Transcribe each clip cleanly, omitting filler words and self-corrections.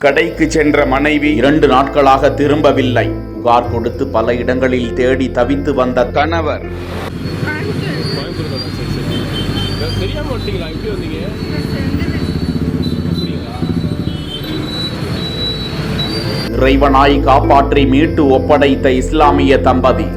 கடைக்கு சென்ற மனைவி 2 நாட்களாக திரும்பவில்லை. புகார் கொடுத்து பல இடங்களில் தேடி தவித்து வந்த கணவர். இறைவனாய் காப்பாற்றி மீட்டு ஒப்படைத்த இஸ்லாமிய தம்பதி.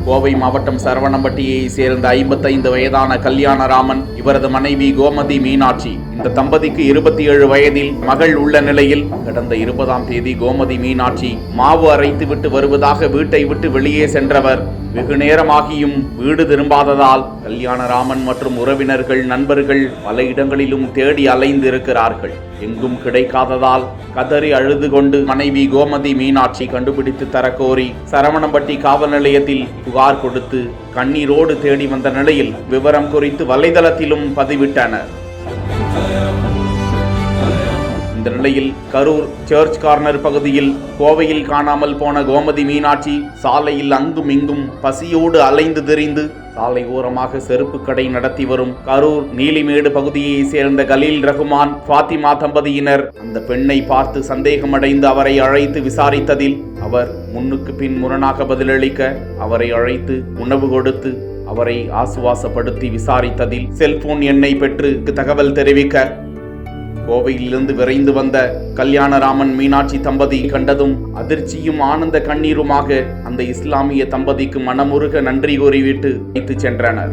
கோவை மாவட்டம் சரவணம்பட்டியை சேர்ந்த 55 வயதான கல்யாணராமன், இவரது மனைவி கோமதி மீனாட்சி. இந்த தம்பதிக்கு 27 வயதில் மகள் உள்ள நிலையில் கடந்த 20ஆம் தேதி கோமதி மீனாட்சி மாவு அரைத்து விட்டு வருவதாக வீட்டை விட்டு வெளியே சென்றவர் வெகு நேரமாகியும் வீடு திரும்பாததால் கல்யாணராமன் மற்றும் உறவினர்கள், நண்பர்கள் பல இடங்களிலும் தேடி அலைந்து இருக்கிறார்கள். எங்கும் கிடைக்காததால் கதறி அழுது கொண்டு மனைவி கோமதி மீனாட்சி கண்டுபிடித்து தரக்கோரி சரவணம்பட்டி காவல் நிலையத்தில் புகார் கொடுத்து கண்ணீரோடு தேடி வந்த நிலையில் விவரம் குறித்து வலைதளத்திலும் பதிவிட்டனர். இந்த நிலையில் கரூர் சர்ச் கார்னர் பகுதியில் கோவையில் காணாமல் போன கோமதி மீனாட்சி சாலையில் அங்கும் இங்கும் பசியோடு அலைந்து திரிந்து சாலை ஓரமாக செருப்பு கடை நடத்தி வரும் கரூர் நீலிமேடு பகுதியை சேர்ந்த கலீல் ரகுமான், ஃபாத்திமா தம்பதியினர் அந்த பெண்ணை பார்த்து சந்தேகமடைந்து அவரை அழைத்து விசாரித்ததில் அவர் முன்னுக்கு பின் முரணாக பதிலளிக்க அவரை அழைத்து உணவு கொடுத்து அவரை ஆசுவாசப்படுத்தி விசாரித்ததில் செல்போன் எண்ணை பெற்று தகவல் தெரிவிக்க கோவையிலிருந்து விரைந்து வந்த கல்யாணராமன் மீனாட்சி தம்பதி கண்டதும் அதிர்ச்சியும் ஆனந்த கண்ணீருமாக அந்த இஸ்லாமிய தம்பதிக்கு மனமுருக நன்றி கூறிவிட்டு வைத்து சென்றனர்.